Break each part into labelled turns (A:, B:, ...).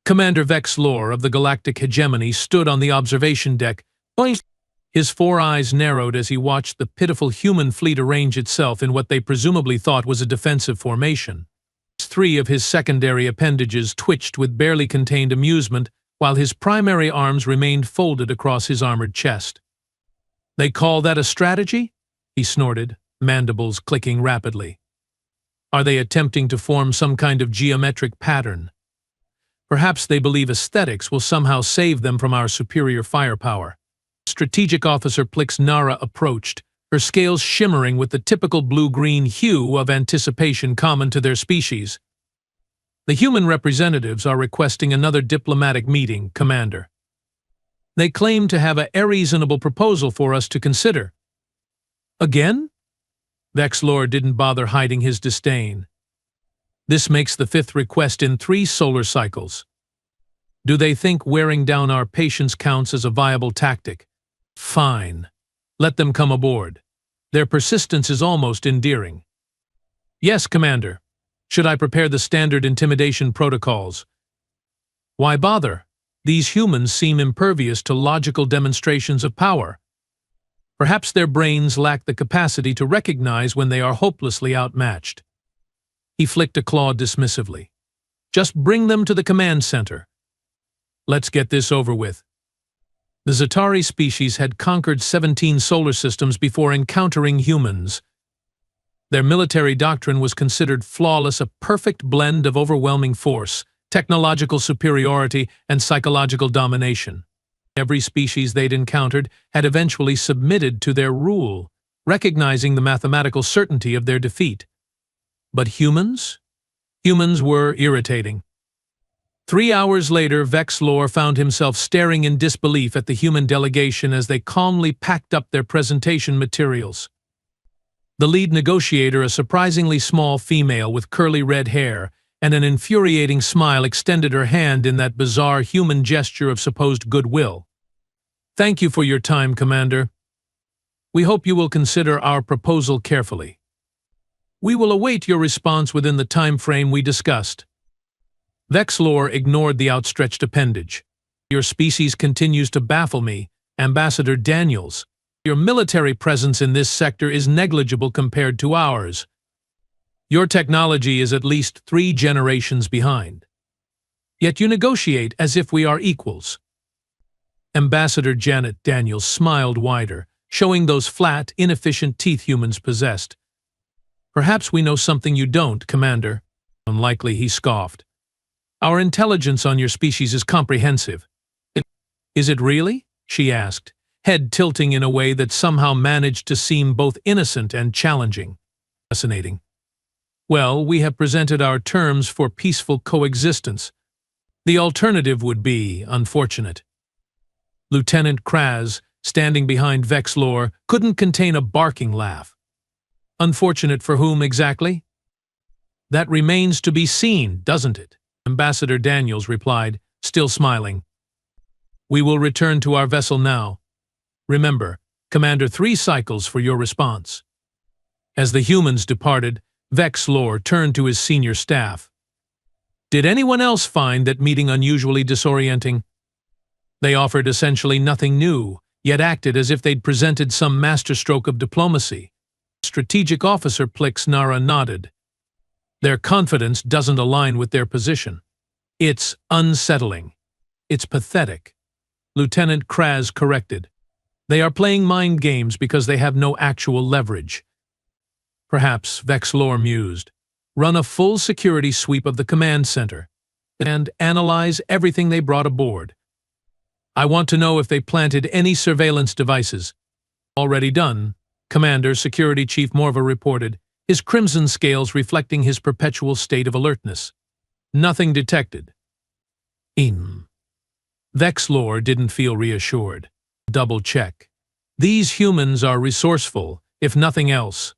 A: Commander Vex Lore of the Galactic Hegemony stood on the observation deck. His four eyes narrowed as he watched the pitiful human fleet arrange itself in what they presumably thought was a defensive formation. Three of his secondary appendages twitched with barely contained amusement, while his primary arms remained folded across his armored chest. "They call that a strategy?" he snorted, mandibles clicking rapidly. "Are they attempting to form some kind of geometric pattern? Perhaps they believe aesthetics will somehow save them from our superior firepower." Strategic Officer Plix Nara approached, her scales shimmering with the typical blue-green hue of anticipation common to their species. "The human representatives are requesting another diplomatic meeting, Commander. They claim to have a reasonable proposal for us to consider." "Again?" Vex Lore didn't bother hiding his disdain. "This makes the fifth request in 3 solar cycles. Do they think wearing down our patience counts as a viable tactic? Fine. Let them come aboard. Their persistence is almost endearing." "Yes, Commander. Should I prepare the standard intimidation protocols?" "Why bother? These humans seem impervious to logical demonstrations of power. Perhaps their brains lack the capacity to recognize when they are hopelessly outmatched." He flicked a claw dismissively. "Just bring them to the command center. Let's get this over with." The Zatari species had conquered 17 solar systems before encountering humans. Their military doctrine was considered flawless, a perfect blend of overwhelming force, technological superiority, and psychological domination. Every species they'd encountered had eventually submitted to their rule, recognizing the mathematical certainty of their defeat. But humans? Humans were irritating. 3 hours later, Vex Lore found himself staring in disbelief at the human delegation as they calmly packed up their presentation materials. The lead negotiator, a surprisingly small female with curly red hair and an infuriating smile, extended her hand in that bizarre human gesture of supposed goodwill. "Thank you for your time, Commander. We hope you will consider our proposal carefully. We will await your response within the time frame we discussed." Vex Lore ignored the outstretched appendage. "Your species continues to baffle me, Ambassador Daniels. Your military presence in this sector is negligible compared to ours. Your technology is at least 3 generations behind. Yet you negotiate as if we are equals." Ambassador Janet Daniels smiled wider, showing those flat, inefficient teeth humans possessed. "Perhaps we know something you don't, Commander." "Unlikely," he scoffed. "Our intelligence on your species is comprehensive." "Is it really?" she asked, head tilting in a way that somehow managed to seem both innocent and challenging. "Fascinating. Well, we have presented our terms for peaceful coexistence. The alternative would be unfortunate." Lieutenant Kraz, standing behind Vex Lore, couldn't contain a barking laugh. "Unfortunate for whom exactly?" "That remains to be seen, doesn't it?" Ambassador Daniels replied, still smiling. "We will return to our vessel now. Remember, Commander, 3 cycles for your response." As the humans departed, Vex Lore turned to his senior staff. "Did anyone else find that meeting unusually disorienting?" They offered essentially nothing new, yet acted as if they'd presented some masterstroke of diplomacy. Strategic Officer Plix Nara nodded. "Their confidence doesn't align with their position. It's unsettling. It's pathetic." Lieutenant Kraz corrected. "They are playing mind games because they have no actual leverage." "Perhaps," Vex Lore mused, "run a full security sweep of the command center and analyze everything they brought aboard. I want to know if they planted any surveillance devices." "Already done," Commander Security Chief Morva reported, his crimson scales reflecting his perpetual state of alertness. "Nothing detected." Vex Lore didn't feel reassured. Double check. These humans are resourceful, if nothing else.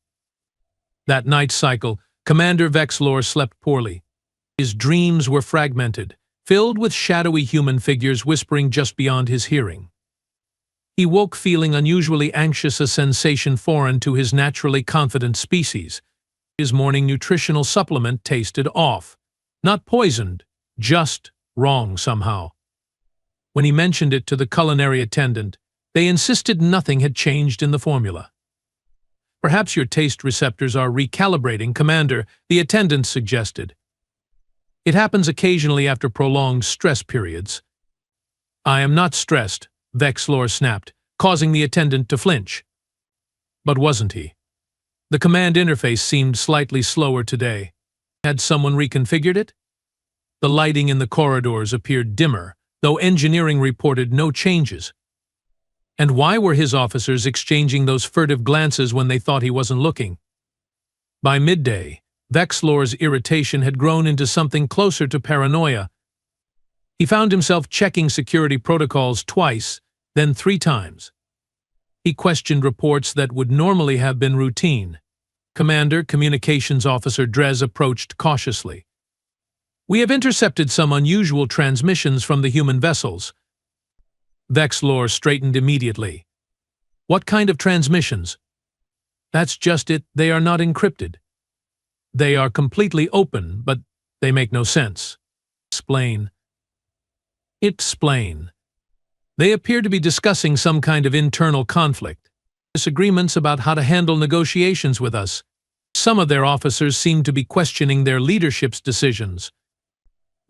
A: That night cycle, Commander Vex Lore slept poorly. His dreams were fragmented, filled with shadowy human figures whispering just beyond his hearing. He woke feeling unusually anxious, a sensation foreign to his naturally confident species. His morning nutritional supplement tasted off. Not poisoned, just wrong somehow. When he mentioned it to the culinary attendant, they insisted nothing had changed in the formula. Perhaps your taste receptors are recalibrating, Commander, the attendant suggested. It happens occasionally after prolonged stress periods. I am not stressed, Vexlor snapped, causing the attendant to flinch. But wasn't he? The command interface seemed slightly slower today. Had someone reconfigured it? The lighting in the corridors appeared dimmer, though engineering reported no changes. And why were his officers exchanging those furtive glances when they thought he wasn't looking? By midday, Vexlor's irritation had grown into something closer to paranoia. He found himself checking security protocols twice, then 3 times. He questioned reports that would normally have been routine. Commander, Communications Officer Drez approached cautiously. We have intercepted some unusual transmissions from the human vessels. Vexlor straightened immediately. What kind of transmissions? That's just it, they are not encrypted. They are completely open, but they make no sense. Explain. Explain. They appear to be discussing some kind of internal conflict. Disagreements about how to handle negotiations with us. Some of their officers seem to be questioning their leadership's decisions.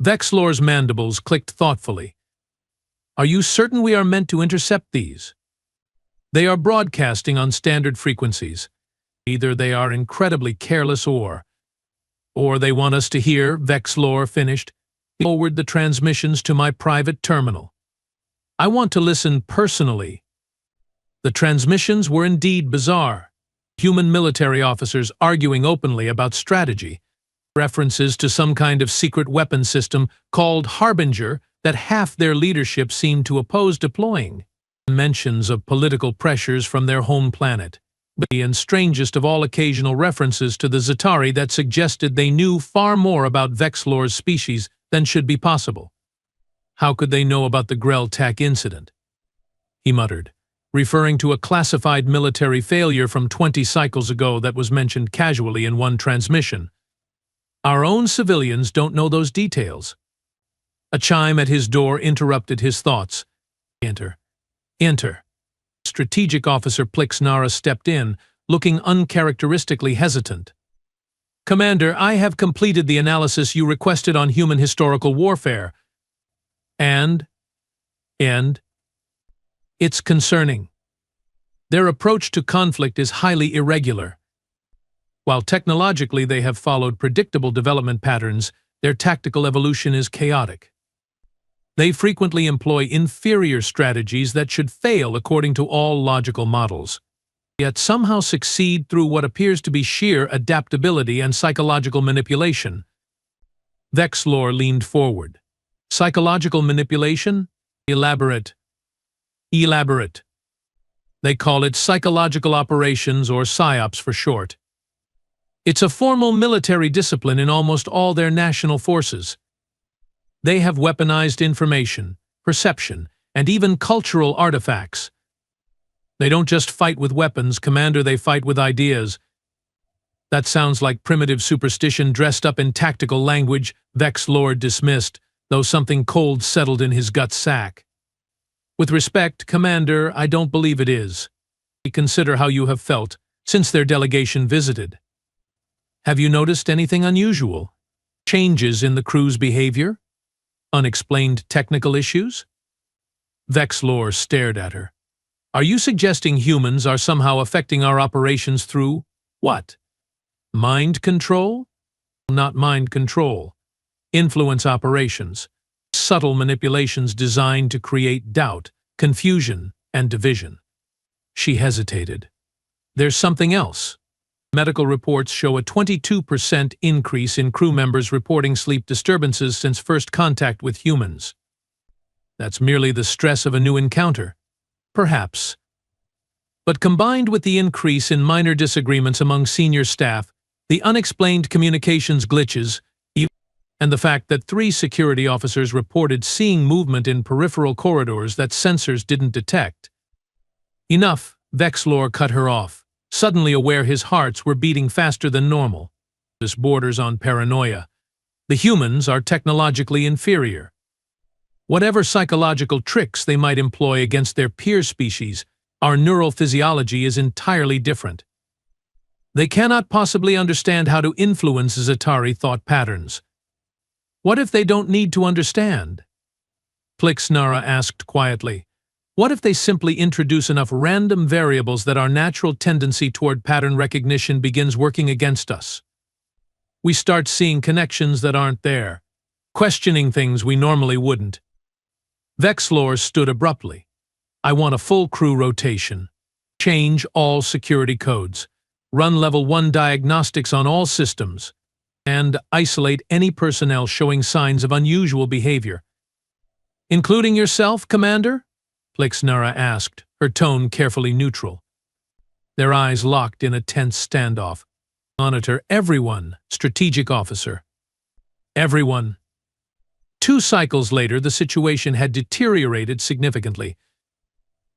A: Vexlor's mandibles clicked thoughtfully. Are you certain we are meant to intercept these? They are broadcasting on standard frequencies. Either they are incredibly careless or they want us to hear, Vexlor finished. Forward the transmissions to my private terminal. I want to listen personally. The transmissions were indeed bizarre. Human military officers arguing openly about strategy. References to some kind of secret weapon system called Harbinger that half their leadership seemed to oppose deploying. Mentions of political pressures from their home planet. And strangest of all, occasional references to the Za'tari that suggested they knew far more about Vexlor's species than should be possible. How could they know about the Grell-Tak incident? He muttered, referring to a classified military failure from 20 cycles ago that was mentioned casually in one transmission. Our own civilians don't know those details. A chime at his door interrupted his thoughts. Enter. Enter. Strategic Officer Plixnara stepped in, looking uncharacteristically hesitant. Commander, I have completed the analysis you requested on human historical warfare. And it's concerning. Their approach to conflict is highly irregular. While technologically they have followed predictable development patterns, their tactical evolution is chaotic. They frequently employ inferior strategies that should fail according to all logical models, yet somehow succeed through what appears to be sheer adaptability and psychological manipulation. Vexlor leaned forward. Psychological manipulation? Elaborate. Elaborate. They call it psychological operations, or PsyOps for short. It's a formal military discipline in almost all their national forces. They have weaponized information, perception, and even cultural artifacts. They don't just fight with weapons, Commander, they fight with ideas. That sounds like primitive superstition dressed up in tactical language, Vexlor dismissed, though something cold settled in his gut sack. With respect, Commander, I don't believe it is. Consider how you have felt since their delegation visited. Have you noticed anything unusual? Changes in the crew's behavior? Unexplained technical issues? Vexlor stared at her. Are you suggesting humans are somehow affecting our operations through what? Mind control? Not mind control. Influence operations. Subtle manipulations designed to create doubt, confusion, and division. She hesitated. There's something else. Medical reports show a 22% increase in crew members reporting sleep disturbances since first contact with humans. That's merely the stress of a new encounter. Perhaps. But combined with the increase in minor disagreements among senior staff, the unexplained communications glitches, and the fact that 3 security officers reported seeing movement in peripheral corridors that sensors didn't detect. Enough, Vexlor cut her off, suddenly aware his hearts were beating faster than normal. This borders on paranoia. The humans are technologically inferior. Whatever psychological tricks they might employ against their peer species, our neural physiology is entirely different. They cannot possibly understand how to influence Zatari thought patterns. What if they don't need to understand? Plixnara asked quietly. What if they simply introduce enough random variables that our natural tendency toward pattern recognition begins working against us? We start seeing connections that aren't there, questioning things we normally wouldn't. Vexlor stood abruptly. I want a full crew rotation. Change all security codes. Run Level 1 diagnostics on all systems. And isolate any personnel showing signs of unusual behavior. Including yourself, Commander? Plixnara asked, her tone carefully neutral. Their eyes locked in a tense standoff. Monitor everyone, Strategic Officer. Everyone. 2 cycles later, the situation had deteriorated significantly.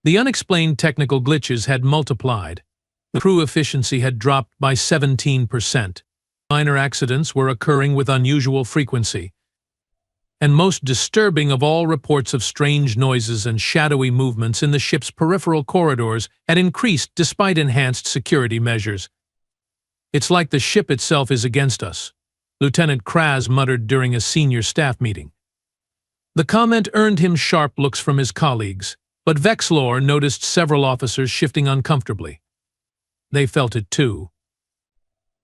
A: The unexplained technical glitches had multiplied. The crew efficiency had dropped by 17%. Minor accidents were occurring with unusual frequency. And most disturbing of all, reports of strange noises and shadowy movements in the ship's peripheral corridors had increased despite enhanced security measures. It's like the ship itself is against us, Lieutenant Kraz muttered during a senior staff meeting. The comment earned him sharp looks from his colleagues, but Vexlor noticed several officers shifting uncomfortably. They felt it too.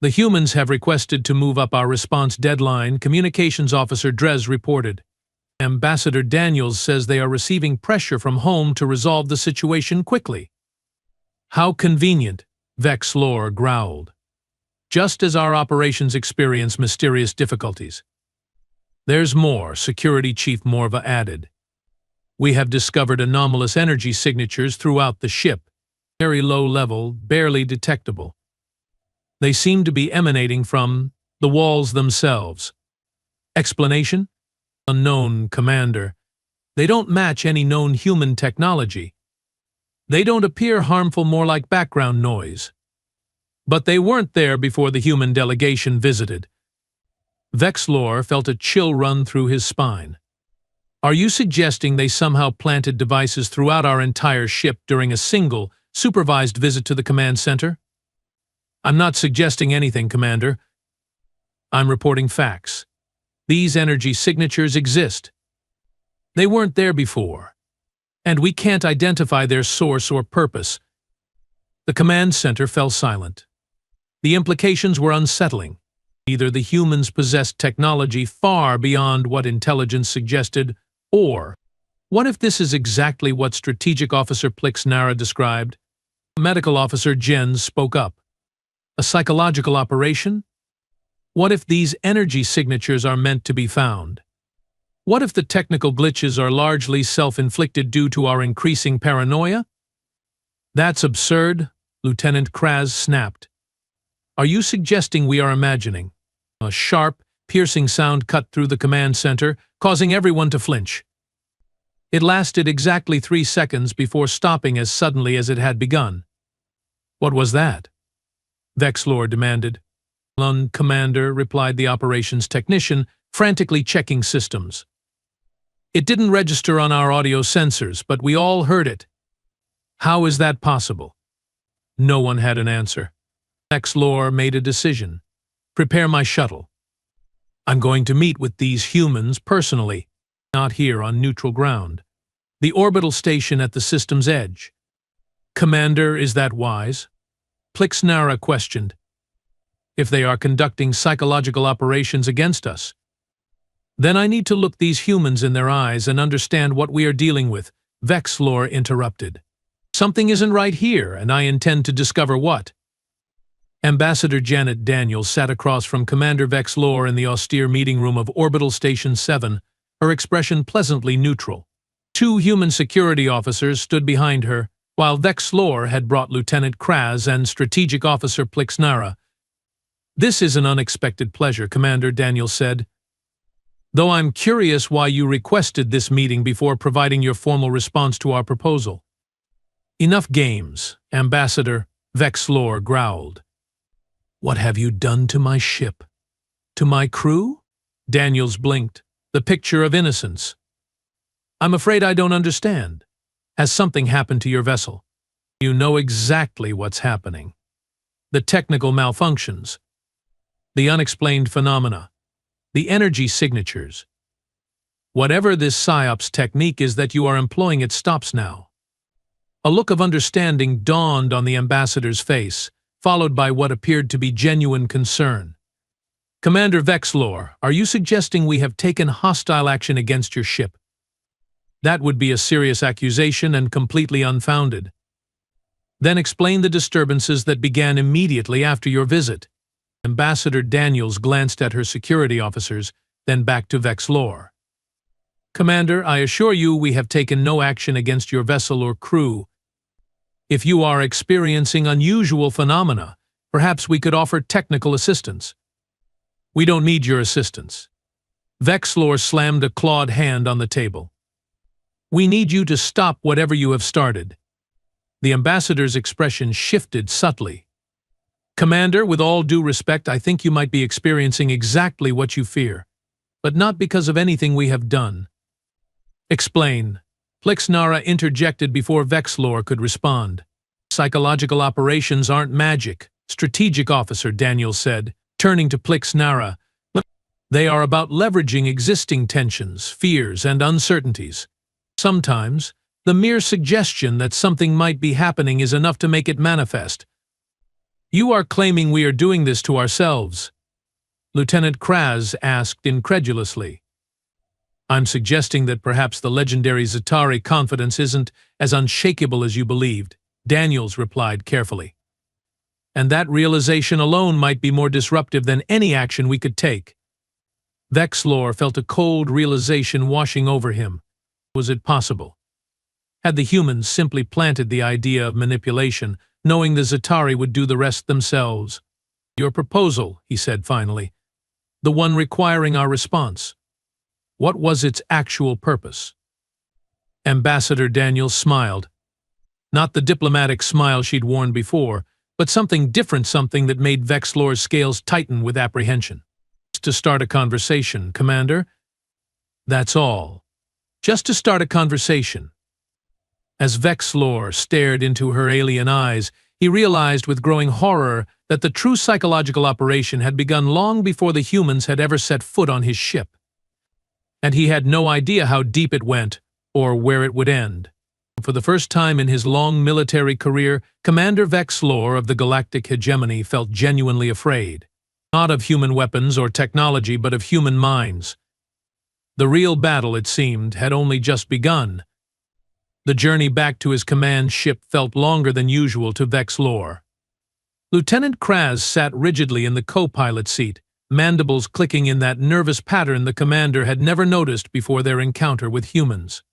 A: The humans have requested to move up our response deadline, Communications Officer Drez reported. Ambassador Daniels says they are receiving pressure from home to resolve the situation quickly. How convenient, Vexlor growled. Just as our operations experience mysterious difficulties. There's more, Security Chief Morva added. We have discovered anomalous energy signatures throughout the ship, very low level, barely detectable. They seem to be emanating from the walls themselves. Explanation? Unknown, Commander. They don't match any known human technology. They don't appear harmful, more like background noise. But they weren't there before the human delegation visited. Vexlor felt a chill run through his spine. Are you suggesting they somehow planted devices throughout our entire ship during a single, supervised visit to the command center? I'm not suggesting anything, Commander. I'm reporting facts. These energy signatures exist. They weren't there before, and we can't identify their source or purpose. The command center fell silent. The implications were unsettling. Either the humans possessed technology far beyond what intelligence suggested, or what if this is exactly what Strategic Officer Plixnara described? Medical Officer Jens spoke up. A psychological operation? What if these energy signatures are meant to be found? What if the technical glitches are largely self-inflicted due to our increasing paranoia? That's absurd, Lieutenant Kraz snapped. Are you suggesting we are imagining? A sharp, piercing sound cut through the command center, causing everyone to flinch. It lasted exactly 3 seconds before stopping as suddenly as it had begun. What was that? Vexlor demanded. Commander, replied the operations technician, frantically checking systems. It didn't register on our audio sensors, but we all heard it. How is that possible? No one had an answer. Vexlor made a decision. Prepare my shuttle. I'm going to meet with these humans personally, not here on neutral ground. The orbital station at the system's edge. Commander, is that wise? Plixnara questioned. If they are conducting psychological operations against us, then I need to look these humans in their eyes and understand what we are dealing with, Vexlor interrupted. Something isn't right here, and I intend to discover what. Ambassador Janet Daniels sat across from Commander Vexlor in the austere meeting room of Orbital Station 7, her expression pleasantly neutral. 2 human security officers stood behind her, while Vexlor had brought Lieutenant Kraz and Strategic Officer Plixnara. This is an unexpected pleasure, Commander, Daniels said. Though I'm curious why you requested this meeting before providing your formal response to our proposal. Enough games, Ambassador, Vexlor growled. What have you done to my ship? To my crew? Daniels blinked, the picture of innocence. I'm afraid I don't understand. Has something happened to your vessel? You know exactly what's happening. The technical malfunctions, the unexplained phenomena, the energy signatures. Whatever this PsyOps technique is that you are employing, it stops now. A look of understanding dawned on the ambassador's face, followed by what appeared to be genuine concern. Commander Vexlor, are you suggesting we have taken hostile action against your ship? That would be a serious accusation and completely unfounded. Then explain the disturbances that began immediately after your visit. Ambassador Daniels glanced at her security officers, then back to Vexlor. Commander, I assure you we have taken no action against your vessel or crew. If you are experiencing unusual phenomena, perhaps we could offer technical assistance. We don't need your assistance. Vexlor slammed a clawed hand on the table. We need you to stop whatever you have started. The ambassador's expression shifted subtly. Commander, with all due respect, I think you might be experiencing exactly what you fear, but not because of anything we have done. Explain. Plixnara interjected before Vexlor could respond. Psychological operations aren't magic, strategic officer, Daniels said, turning to Plixnara. They are about leveraging existing tensions, fears, and uncertainties. Sometimes, the mere suggestion that something might be happening is enough to make it manifest. You are claiming we are doing this to ourselves? Lieutenant Kraz asked incredulously. I'm suggesting that perhaps the legendary Zatari confidence isn't as unshakable as you believed, Daniels replied carefully. And that realization alone might be more disruptive than any action we could take. Vexlor felt a cold realization washing over him. Was it possible? Had the humans simply planted the idea of manipulation, knowing the Zatari would do the rest themselves? Your proposal, he said finally, the one requiring our response. What was its actual purpose? Ambassador Daniels smiled. Not the diplomatic smile she'd worn before, but something different, something that made Vexlor's scales tighten with apprehension. To start a conversation, Commander? That's all. Just to start a conversation. As Vexlor stared into her alien eyes, he realized with growing horror that the true psychological operation had begun long before the humans had ever set foot on his ship. And he had no idea how deep it went, or where it would end. For the first time in his long military career, Commander Vexlor of the Galactic Hegemony felt genuinely afraid. Not of human weapons or technology, but of human minds. The real battle, it seemed, had only just begun. The journey back to his command ship felt longer than usual to Vexlor. Lieutenant Kraz sat rigidly in the co-pilot seat, mandibles clicking in that nervous pattern the commander had never noticed before their encounter with humans.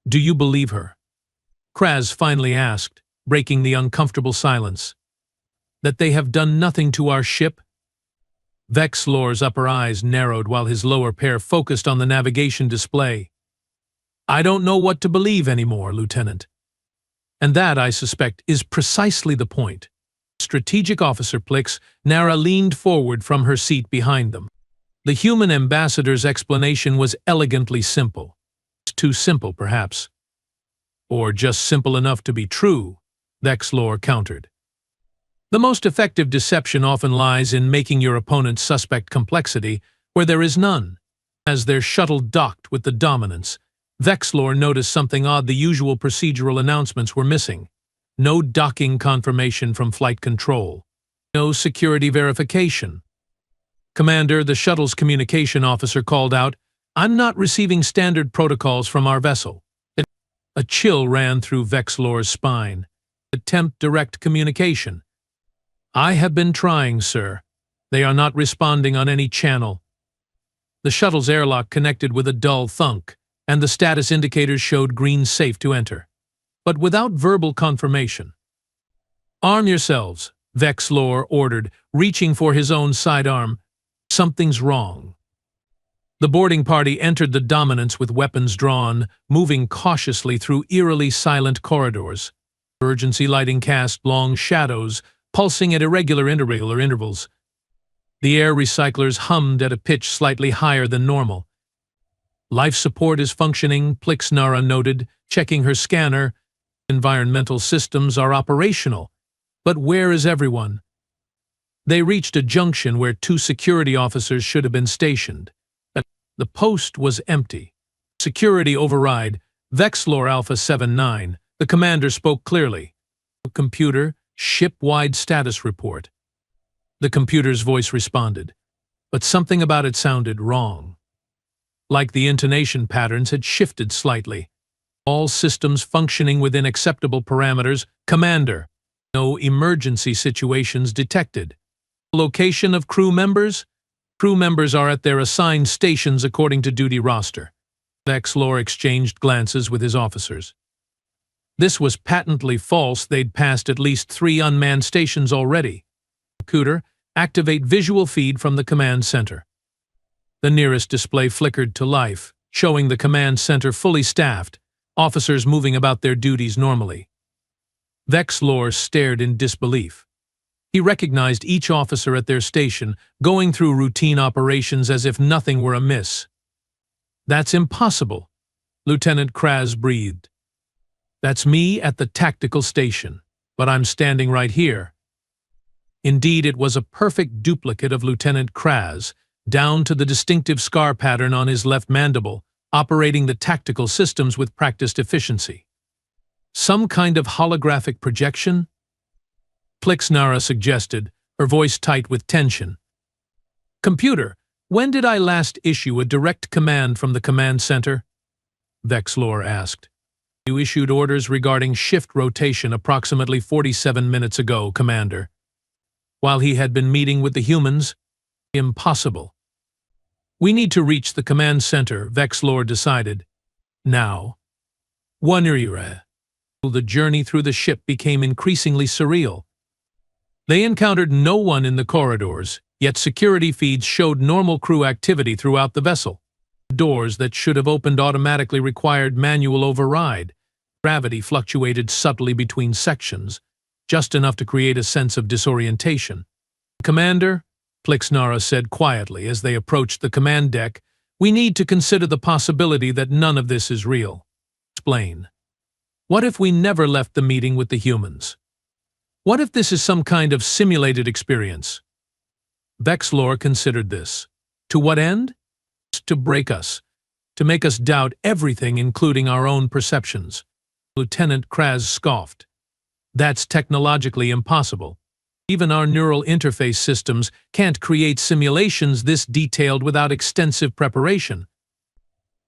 A: Do you believe her? Kraz finally asked, breaking the uncomfortable silence. That they have done nothing to our ship? Vexlor's upper eyes narrowed while his lower pair focused on the navigation display. I don't know what to believe anymore, Lieutenant. And that, I suspect, is precisely the point. Strategic Officer Plixnara leaned forward from her seat behind them. The human ambassador's explanation was elegantly simple. Too simple, perhaps. Or just simple enough to be true, Vexlor countered. The most effective deception often lies in making your opponent suspect complexity where there is none. As their shuttle docked with the Dominance, Vexlor noticed something odd. The usual procedural announcements were missing. No docking confirmation from flight control. No security verification. Commander, the shuttle's communication officer called out, I'm not receiving standard protocols from our vessel. A chill ran through Vexlor's spine. Attempt direct communication. I have been trying, sir. They are not responding on any channel. The shuttle's airlock connected with a dull thunk, and the status indicators showed green safe to enter. But without verbal confirmation. Arm yourselves, Vexlor ordered, reaching for his own sidearm. Something's wrong. The boarding party entered the Dominance with weapons drawn, moving cautiously through eerily silent corridors. Emergency lighting cast long shadows, pulsing at irregular intervals. The air recyclers hummed at a pitch slightly higher than normal. Life support is functioning, Plixnara noted, checking her scanner. Environmental systems are operational. But where is everyone? They reached a junction where 2 security officers should have been stationed. The post was empty. Security override, Vexlor Alpha 79. The commander spoke clearly. Computer, ship-wide status report. The computer's voice responded, but something about it sounded wrong. Like the intonation patterns had shifted slightly. All systems functioning within acceptable parameters. Commander, no emergency situations detected. Location of crew members? Crew members are at their assigned stations according to duty roster. Vexlor exchanged glances with his officers. This was patently false. They'd passed at least 3 unmanned stations already. Computer, activate visual feed from the command center. The nearest display flickered to life, showing the command center fully staffed, officers moving about their duties normally. Vexlor stared in disbelief. He recognized each officer at their station, going through routine operations as if nothing were amiss. That's impossible, Lieutenant Kraz breathed. That's me at the tactical station, but I'm standing right here. Indeed, it was a perfect duplicate of Lieutenant Kraz, down to the distinctive scar pattern on his left mandible, operating the tactical systems with practiced efficiency. Some kind of holographic projection? Plixnara suggested, her voice tight with tension. Computer, when did I last issue a direct command from the command center? Vexlor asked. You issued orders regarding shift rotation approximately 47 minutes ago, Commander. While he had been meeting with the humans? Impossible. We need to reach the command center, Vexlor decided. Now. The journey through the ship became increasingly surreal. They encountered no one in the corridors, yet security feeds showed normal crew activity throughout the vessel. Doors that should have opened automatically required manual override. Gravity fluctuated subtly between sections, just enough to create a sense of disorientation. Commander, Plixnara said quietly as they approached the command deck, we need to consider the possibility that none of this is real. Explain. What if we never left the meeting with the humans? What if this is some kind of simulated experience? Vexlor considered this. To what end? To break us. To make us doubt everything, including our own perceptions. Lieutenant Kraz scoffed. That's technologically impossible. Even our neural interface systems can't create simulations this detailed without extensive preparation.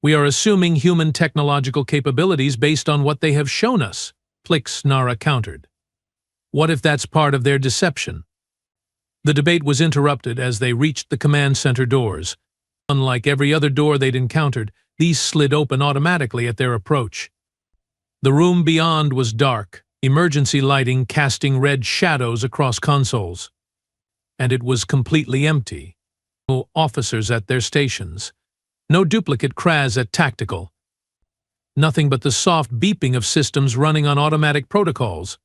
A: We are assuming human technological capabilities based on what they have shown us, Plixnara countered. What if that's part of their deception? The debate was interrupted as they reached the command center doors. Unlike every other door they'd encountered, these slid open automatically at their approach. The room beyond was dark, emergency lighting casting red shadows across consoles. And it was completely empty. No officers at their stations. No duplicate Kraz at tactical. Nothing but the soft beeping of systems running on automatic protocols.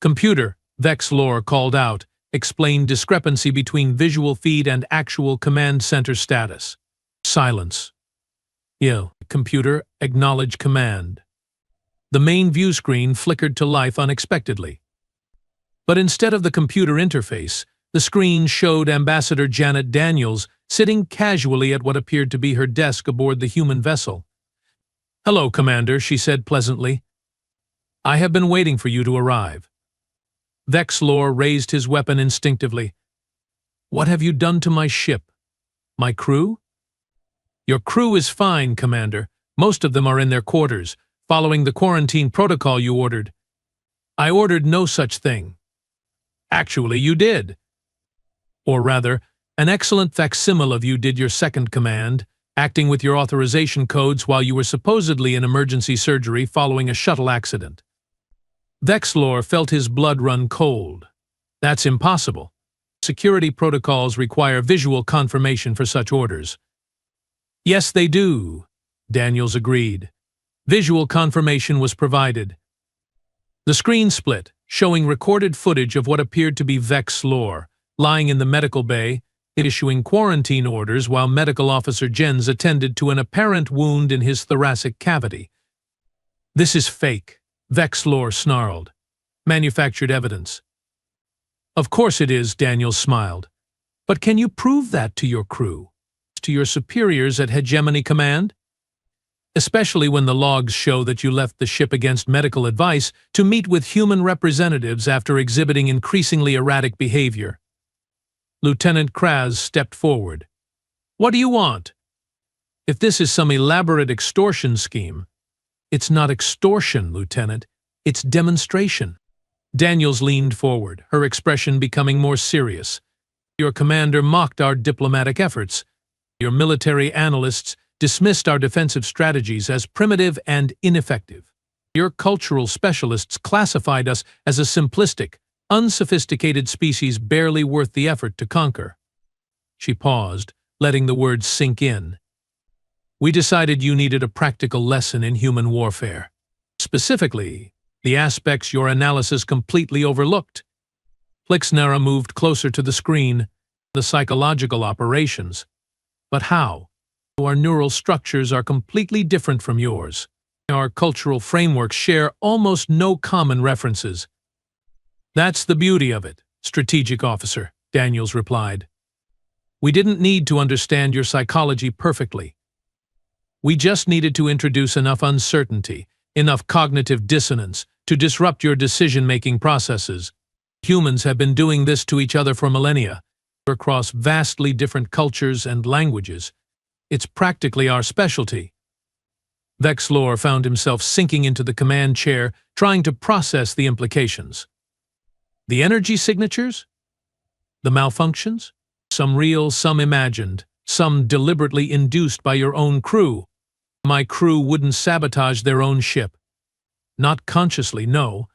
A: Computer, Vexlor called out, explained discrepancy between visual feed and actual command center status. Silence. Computer, acknowledge command. The main view screen flickered to life unexpectedly. But instead of the computer interface, the screen showed Ambassador Janet Daniels sitting casually at what appeared to be her desk aboard the human vessel. Hello, Commander, she said pleasantly. I have been waiting for you to arrive. Vexlor raised his weapon instinctively. What have you done to my ship? My crew? Your crew is fine, Commander. Most of them are in their quarters, following the quarantine protocol you ordered. I ordered no such thing. Actually, you did. Or rather, an excellent facsimile of you did your second command, acting with your authorization codes while you were supposedly in emergency surgery following a shuttle accident. Vexlor felt his blood run cold. That's impossible. Security protocols require visual confirmation for such orders. Yes, they do, Daniels agreed. Visual confirmation was provided. The screen split, showing recorded footage of what appeared to be Vexlor, lying in the medical bay, issuing quarantine orders while Medical Officer Jens attended to an apparent wound in his thoracic cavity. "This is fake," Vexlor snarled. "Manufactured evidence." "Of course it is," Daniels smiled. "But can you prove that to your crew? To your superiors at Hegemony Command? Especially when the logs show that you left the ship against medical advice to meet with human representatives after exhibiting increasingly erratic behavior." Lieutenant Kraz stepped forward. "What do you want? If this is some elaborate extortion scheme—" "It's not extortion, Lieutenant. It's demonstration." Daniels leaned forward, her expression becoming more serious. "Your commander mocked our diplomatic efforts. Your military analysts dismissed our defensive strategies as primitive and ineffective. Your cultural specialists classified us as a simplistic, unsophisticated species barely worth the effort to conquer." She paused, letting the words sink in. "We decided you needed a practical lesson in human warfare. Specifically, the aspects your analysis completely overlooked." Plixnara moved closer to the screen. "The psychological operations. But how? Our neural structures are completely different from yours. Our cultural frameworks share almost no common references." "That's the beauty of it, Strategic Officer," Daniels replied. "We didn't need to understand your psychology perfectly. We just needed to introduce enough uncertainty, enough cognitive dissonance, to disrupt your decision-making processes. Humans have been doing this to each other for millennia, across vastly different cultures and languages. It's practically our specialty." Vexlor found himself sinking into the command chair, trying to process the implications. The energy signatures? The malfunctions? Some real, some imagined, some deliberately induced by your own crew. My crew wouldn't sabotage their own ship. Not consciously, no.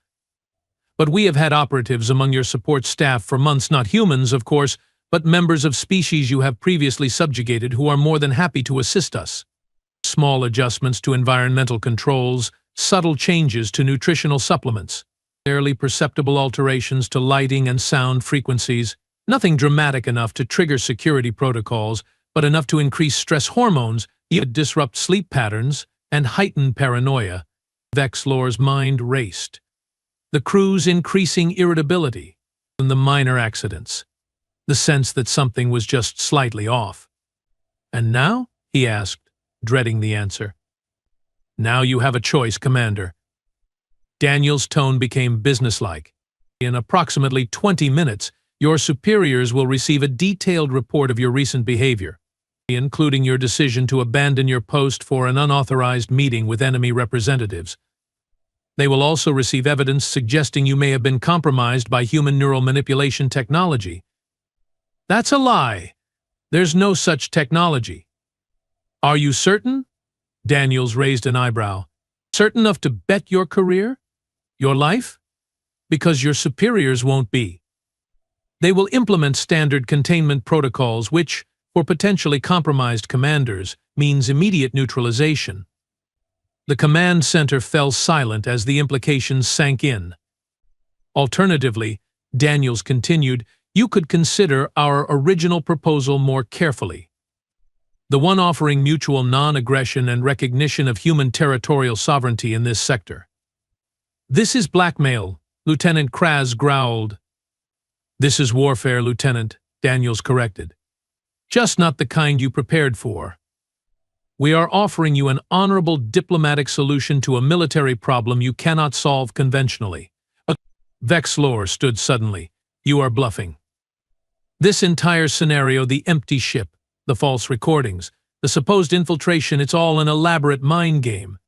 A: But we have had operatives among your support staff for months, not humans, of course, but members of species you have previously subjugated who are more than happy to assist us. Small adjustments to environmental controls, subtle changes to nutritional supplements, barely perceptible alterations to lighting and sound frequencies, nothing dramatic enough to trigger security protocols, but enough to increase stress hormones, yet disrupt sleep patterns, and heighten paranoia." Vexlor's mind raced. The crew's increasing irritability, and the minor accidents, the sense that something was just slightly off. "And now?" he asked, dreading the answer. "Now you have a choice, Commander." Daniel's tone became businesslike. "In approximately 20 minutes, your superiors will receive a detailed report of your recent behavior, including your decision to abandon your post for an unauthorized meeting with enemy representatives. They will also receive evidence suggesting you may have been compromised by human neural manipulation technology." "That's a lie. There's no such technology." "Are you certain?" Daniels raised an eyebrow. "Certain enough to bet your career? Your life? Because your superiors won't be. They will implement standard containment protocols which, for potentially compromised commanders, means immediate neutralization." The command center fell silent as the implications sank in. "Alternatively," Daniels continued, "you could consider our original proposal more carefully. The one offering mutual non-aggression and recognition of human territorial sovereignty in this sector." "This is blackmail," Lieutenant Kraz growled. "This is warfare, Lieutenant," Daniels corrected. "Just not the kind you prepared for. We are offering you an honorable diplomatic solution to a military problem you cannot solve conventionally." Vexlor stood suddenly. "You are bluffing. This entire scenario, the empty ship, the false recordings, the supposed infiltration, it's all an elaborate mind game.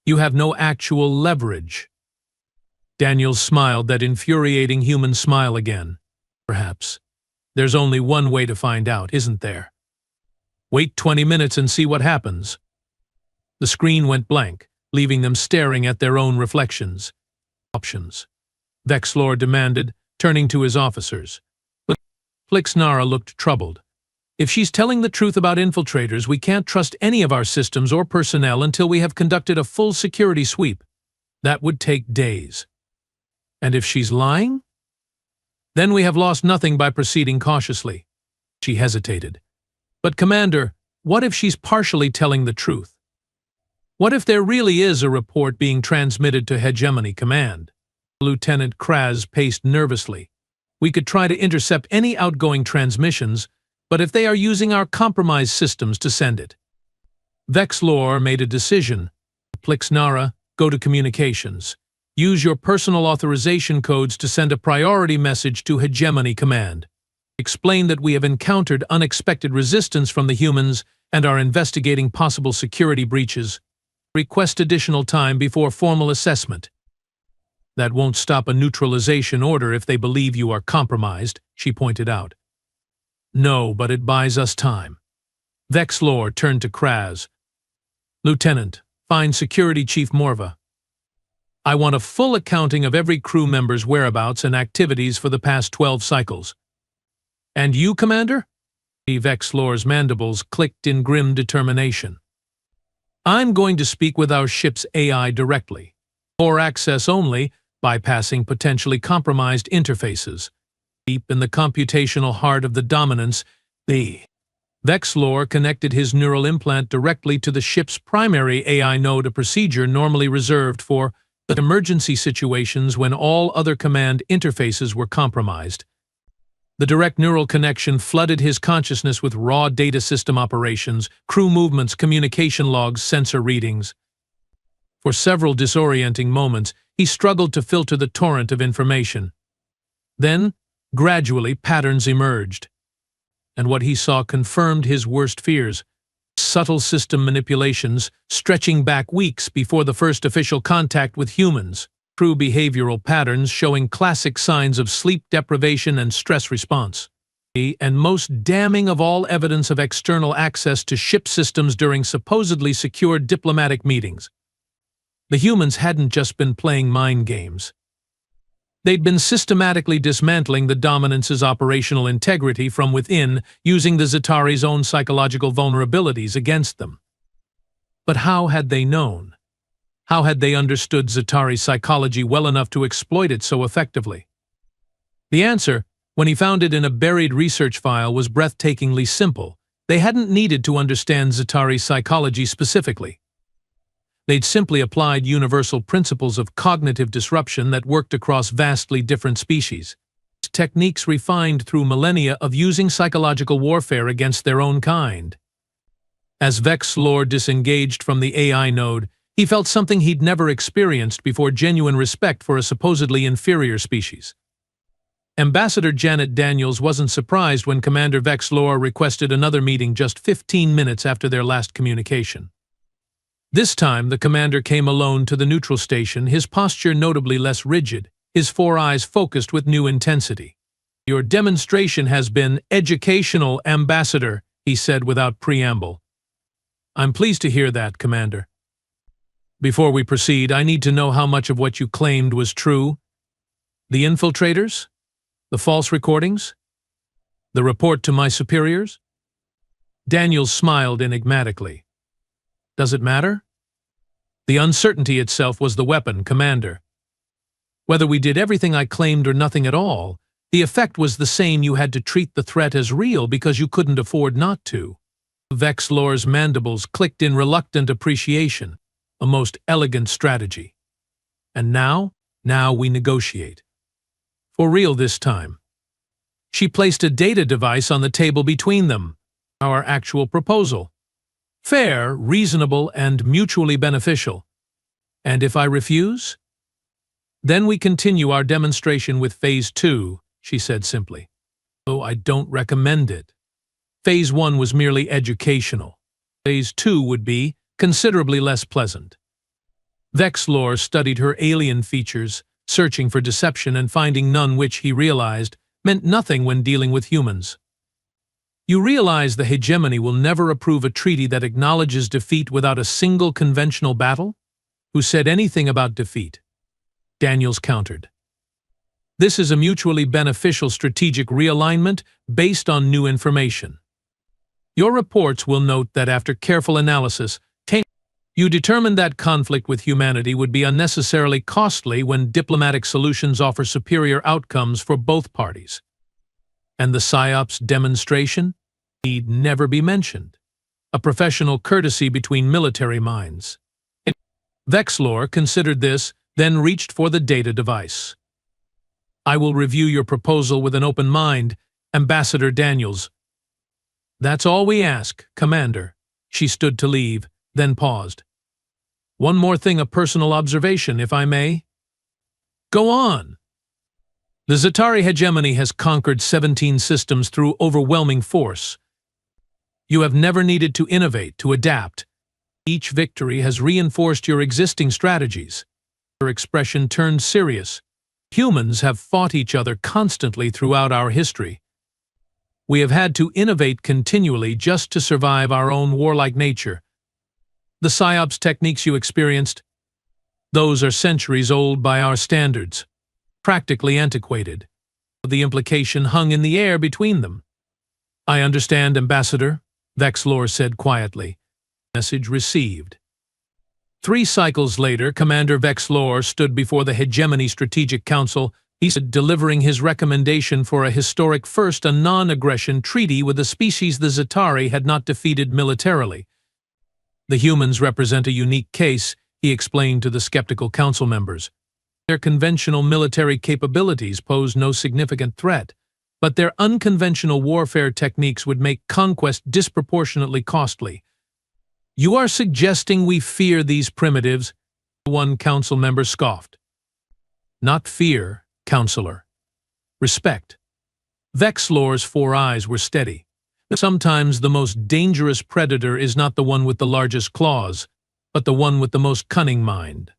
A: You have no actual leverage." Daniels smiled that infuriating human smile again. "Perhaps. There's only one way to find out, isn't there? Wait 20 minutes and see what happens." The screen went blank, leaving them staring at their own reflections. "Options," Vexlor demanded, turning to his officers. But Plixnara looked troubled. "If she's telling the truth about infiltrators, we can't trust any of our systems or personnel until we have conducted a full security sweep. That would take days. And if she's lying? Then we have lost nothing by proceeding cautiously. She hesitated. But Commander, what if she's partially telling the truth? What if there really is a report being transmitted to Hegemony Command? Lieutenant Kraz paced nervously. We could try to intercept any outgoing transmissions, but if they are using our compromised systems to send it. Vexlor made a decision. Plixnara, go to communications. Use your personal authorization codes to send a priority message to Hegemony Command. Explain that we have encountered unexpected resistance from the humans and are investigating possible security breaches. Request additional time before formal assessment. That won't stop a neutralization order if they believe you are compromised, she pointed out. No, but it buys us time. Vexlor turned to Kraz. Lieutenant, find Security Chief Morva. I want a full accounting of every crew member's whereabouts and activities for the past 12 cycles. And you, Commander? Vexlor's mandibles clicked in grim determination. I'm going to speak with our ship's AI directly. For access only, bypassing potentially compromised interfaces. Deep in the computational heart of the dominance, Vexlor connected his neural implant directly to the ship's primary AI node, a procedure normally reserved for emergency situations when all other command interfaces were compromised. The direct neural connection flooded his consciousness with raw data system operations, crew movements, communication logs, sensor readings. For several disorienting moments, he struggled to filter the torrent of information. Then, gradually, patterns emerged. And what he saw confirmed his worst fears. Subtle system manipulations stretching back weeks before the first official contact with humans. True behavioral patterns showing classic signs of sleep deprivation and stress response. And most damning of all, evidence of external access to ship systems during supposedly secure diplomatic meetings. The humans hadn't just been playing mind games. They'd been systematically dismantling the dominance's operational integrity from within, using the Za'Tari's own psychological vulnerabilities against them. But how had they known? How had they understood Za'Tari's psychology well enough to exploit it so effectively? The answer, when he found it in a buried research file, was breathtakingly simple. They hadn't needed to understand Za'Tari's psychology specifically. They'd simply applied universal principles of cognitive disruption that worked across vastly different species. Techniques refined through millennia of using psychological warfare against their own kind. As Vexlor disengaged from the AI node, he felt something he'd never experienced before: genuine respect for a supposedly inferior species. Ambassador Janet Daniels wasn't surprised when Commander Vexlor requested another meeting just 15 minutes after their last communication. This time, the commander came alone to the neutral station, his posture notably less rigid, his four eyes focused with new intensity. Your demonstration has been educational, Ambassador, he said without preamble. I'm pleased to hear that, Commander. Before we proceed, I need to know how much of what you claimed was true. The infiltrators? The false recordings? The report to my superiors? Daniels smiled enigmatically. Does it matter? The uncertainty itself was the weapon, Commander. Whether we did everything I claimed or nothing at all, the effect was the same. You had to treat the threat as real because you couldn't afford not to. Vexlor's mandibles clicked in reluctant appreciation, a most elegant strategy. And now we negotiate. For real this time. She placed a data device on the table between them. Our actual proposal. Fair, reasonable, and mutually beneficial. And if I refuse? Then we continue our demonstration with Phase 2, she said simply. Oh, I don't recommend it. Phase 1 was merely educational. Phase 2 would be considerably less pleasant. Vexlor studied her alien features, searching for deception and finding none, which he realized meant nothing when dealing with humans. You realize the hegemony will never approve a treaty that acknowledges defeat without a single conventional battle? Who said anything about defeat? Daniels countered. This is a mutually beneficial strategic realignment based on new information. Your reports will note that after careful analysis, you determined that conflict with humanity would be unnecessarily costly when diplomatic solutions offer superior outcomes for both parties. And the PsyOps demonstration? need never be mentioned, a professional courtesy between military minds. Vexlor considered this, then reached for the data device. "I will review your proposal with an open mind, Ambassador Daniels." "That's all we ask, Commander." She stood to leave, then paused. "One more thing, a personal observation, if I may." "Go on." "The Zatari hegemony has conquered 17 systems through overwhelming force. You have never needed to innovate, to adapt. Each victory has reinforced your existing strategies." Her expression turned serious. "Humans have fought each other constantly throughout our history. We have had to innovate continually just to survive our own warlike nature. The PsyOps techniques you experienced, those are centuries old by our standards, practically antiquated." The implication hung in the air between them. "I understand, Ambassador," Vexlor said quietly. Message received. 3 cycles later, Commander Vexlor stood before the Hegemony Strategic Council. He said, delivering his recommendation for a historic first, a non-aggression treaty with a species the Zatari had not defeated militarily. "The humans represent a unique case," he explained to the skeptical council members. "Their conventional military capabilities pose no significant threat, but their unconventional warfare techniques would make conquest disproportionately costly." "You are suggesting we fear these primitives?" one council member scoffed. "Not fear, Counselor. Respect." Vexlor's 4 eyes were steady. "Sometimes the most dangerous predator is not the one with the largest claws, but the one with the most cunning mind.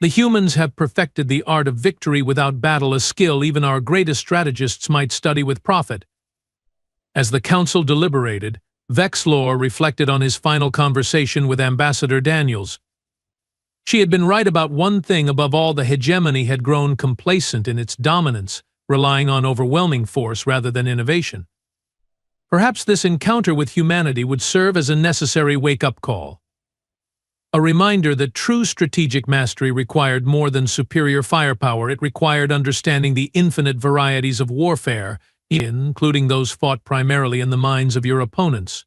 A: The humans have perfected the art of victory without battle, a skill even our greatest strategists might study with profit." As the council deliberated, Vexlor reflected on his final conversation with Ambassador Daniels. She had been right about one thing above all: the hegemony had grown complacent in its dominance, relying on overwhelming force rather than innovation. Perhaps this encounter with humanity would serve as a necessary wake-up call. A reminder that true strategic mastery required more than superior firepower. It required understanding the infinite varieties of warfare, including those fought primarily in the minds of your opponents.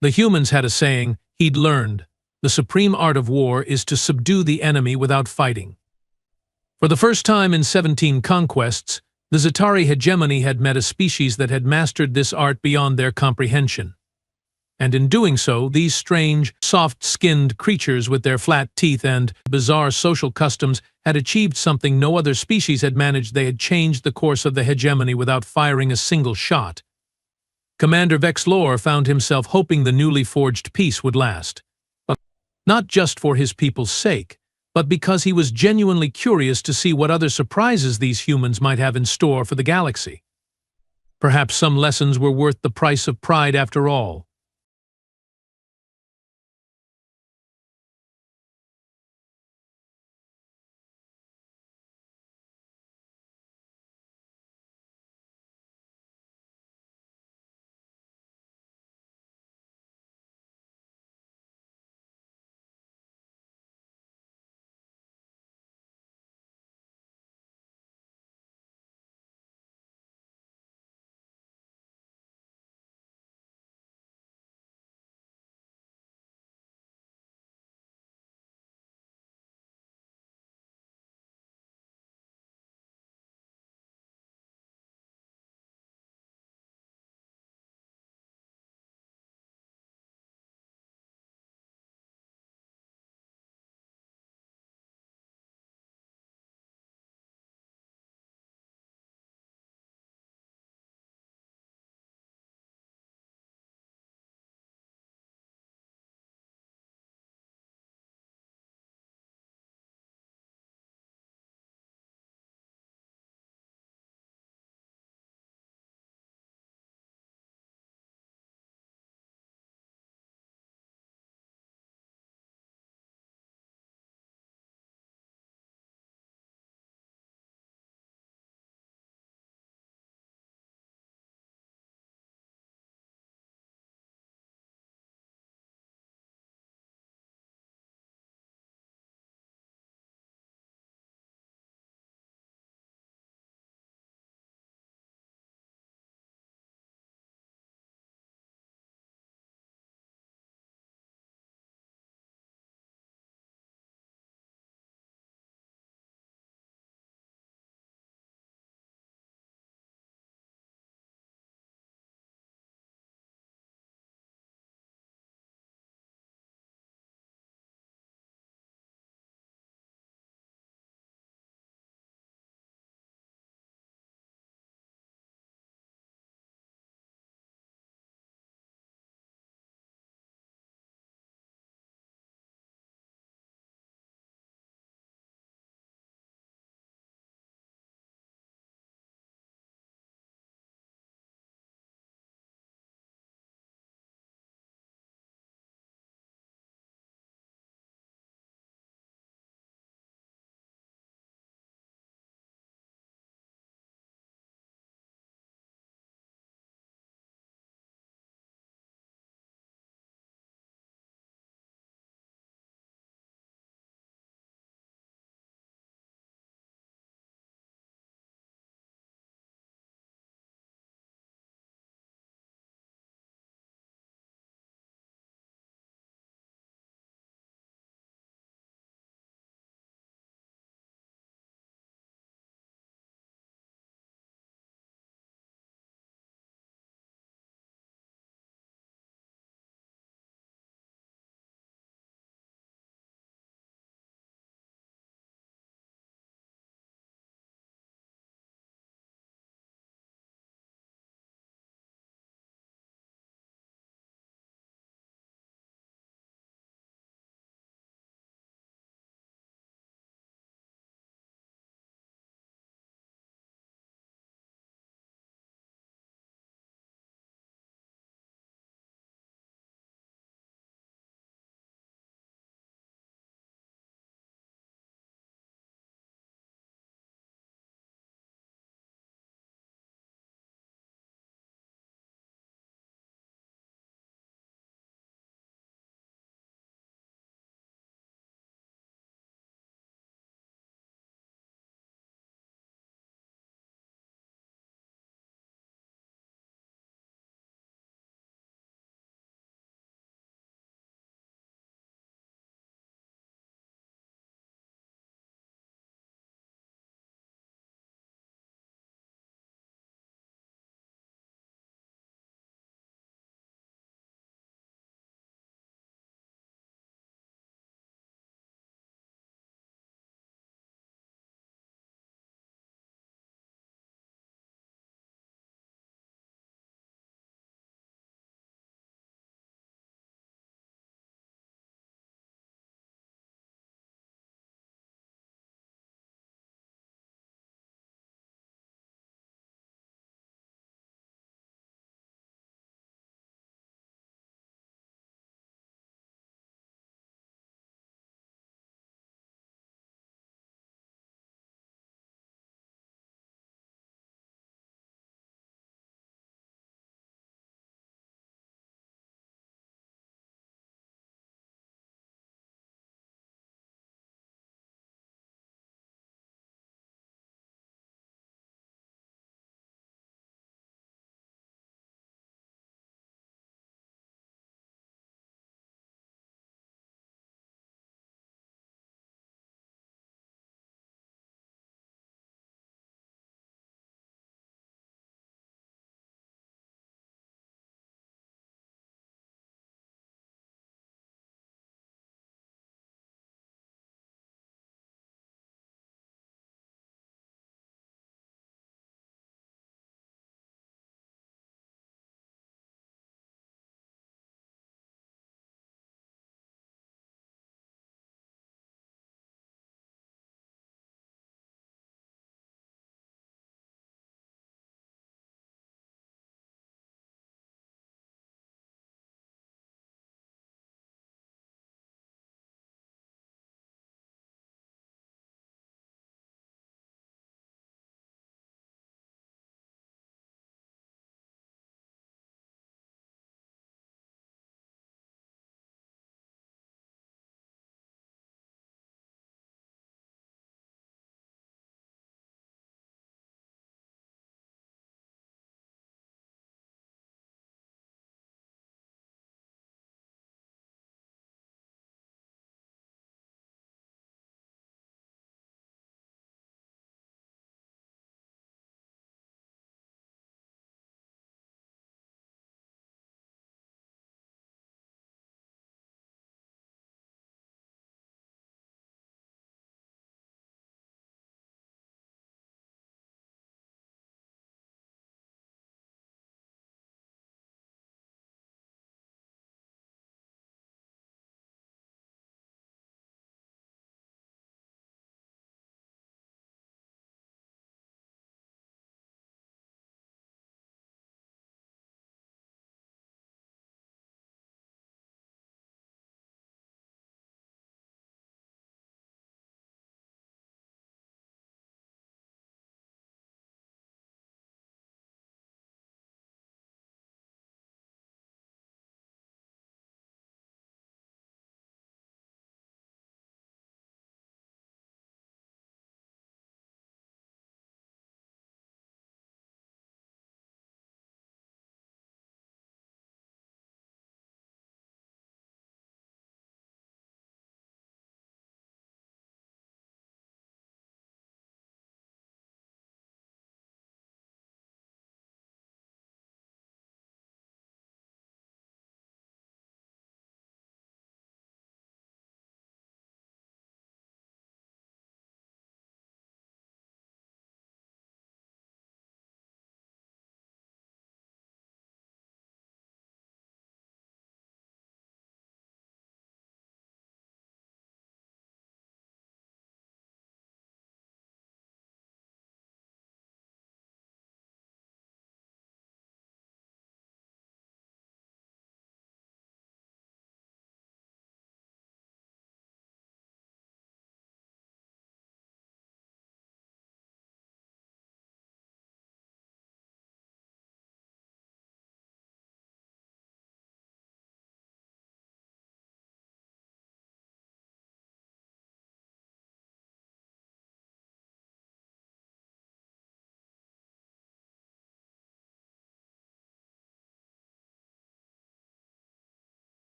A: The humans had a saying he'd learned: the supreme art of war is to subdue the enemy without fighting. For the first time in 17 conquests, the Zatari hegemony had met a species that had mastered this art beyond their comprehension. And in doing so, these strange, soft-skinned creatures with their flat teeth and bizarre social customs had achieved something no other species had managed. They had changed the course of the hegemony without firing a single shot. Commander Vexlor found himself hoping the newly forged peace would last. Not just for his people's sake, but because he was genuinely curious to see what other surprises these humans might have in store for the galaxy. Perhaps some lessons were worth the price of pride after all.